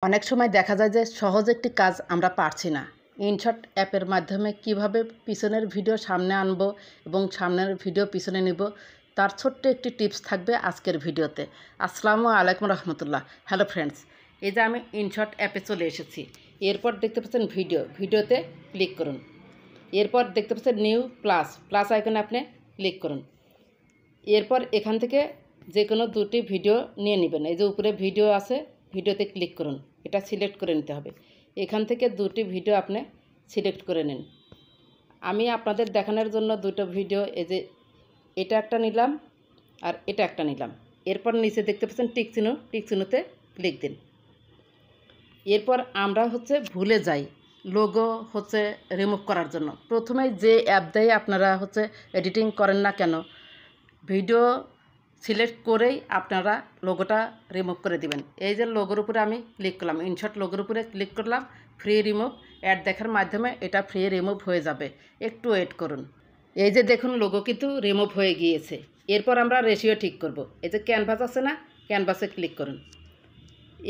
অনেক সময় দেখা যায় যে সহজ একটি কাজ আমরা পারছি না। ইনশট অ্যাপের মাধ্যমে কিভাবে পিছনের ভিডিও সামনে আনবো এবং সামনের ভিডিও পিছনে নিব তার ছোট্ট একটি টিপস থাকবে আজকের ভিডিওতে। আসসালামু আলাইকুম রহমতুল্লাহ। হ্যালো ফ্রেন্ডস, এই যে আমি ইনশট অ্যাপে চলে এসেছি। এরপর দেখতে পাচ্ছেন ভিডিওতে ক্লিক করুন। এরপর দেখতে পাচ্ছেন নিউ প্লাস আইকনে আপনি ক্লিক করুন। এরপর এখান থেকে যে কোনো দুটি ভিডিও নিয়ে নেবেন। এই যে উপরে ভিডিও আছে, ভিডিওতে ক্লিক করুন। এটা সিলেক্ট করে নিতে হবে। এখান থেকে দুটি ভিডিও আপনি সিলেক্ট করে নিন। আমি আপনাদের দেখানোর জন্য দুটো ভিডিও, এই যে এটা একটা নিলাম আর এটা একটা নিলাম। এরপর নিচে দেখতে পাচ্ছেন টিক চিহ্নতে ক্লিক দিন। এরপর আমরা ভুলে যাই লোগো রিমুভ করার জন্য। প্রথমে যে অ্যাপ দিয়ে আপনারা এডিটিং করেন না কেন, ভিডিও সিলেক্ট করেই আপনারা লোগোটা রিমুভ করে দিবেন। এই যে লোগোর উপরে আমি ক্লিক করলাম, ইনশট লোগোর উপরে ক্লিক করলাম, ফ্রি রিমুভ অ্যাড দেখার মাধ্যমে এটা ফ্রি রিমুভ হয়ে যাবে। একটু ওয়েট করুন। এই যে দেখুন লোগো কিন্তু রিমুভ হয়ে গিয়েছে। এরপর আমরা রেশিও ঠিক করব। এই যে ক্যানভাস আছে না, ক্যানভাসে ক্লিক করুন।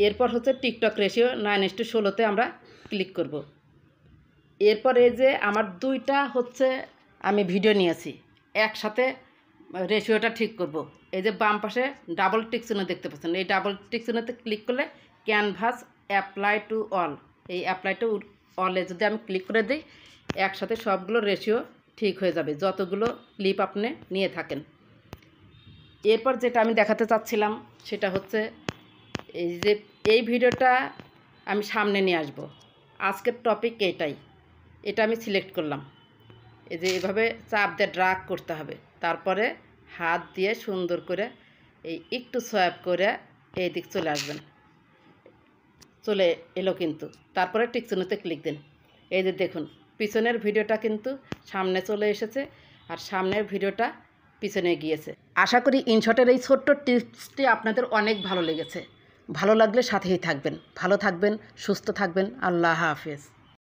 এরপর টিকটক রেশিও 9:16 আমরা ক্লিক করব। এরপর এই যে আমার দুইটা আমি ভিডিও নিয়েছি, একসাথে রেশিওটা ঠিক করব। এই যে বাম পাশে ডাবল টিক চিহ্ন দেখতে পাচ্ছেন, এই ডাবল টিক চিহ্নতে ক্লিক করলে ক্যানভাস অ্যাপ্লাই টু অল, এই অ্যাপ্লাই টু অলে যদি আমি ক্লিক করে দিই, একসাথে সবগুলো রেশিও ঠিক হয়ে যাবে যতগুলো ক্লিপ আপনি নিয়ে থাকেন। এরপর যেটা আমি দেখাতে চাচ্ছিলাম সেটা এই যে এই ভিডিওটা আমি সামনে নিয়ে আসব। আজকের টপিক এটা আমি সিলেক্ট করলাম। এই যে এভাবে চাপ দিয়ে ড্রাগ করতে হবে, তারপরে হাত দিয়ে সুন্দর করে এই একটু সোয়াইপ করে এই দিক চলে আসবেন। চলে এলো কিন্তু, তারপরে টিক চিহ্নতে ক্লিক দিন। এই যে দেখুন পিছনের ভিডিওটা কিন্তু সামনে চলে এসেছে আর সামনের ভিডিওটা পিছনে গিয়েছে। আশা করি ইনশটের এই ছোট্ট টিপসটি আপনাদের অনেক ভালো লেগেছে। ভালো লাগলে সাথেই থাকবেন। ভালো থাকবেন, সুস্থ থাকবেন। আল্লাহ হাফেজ।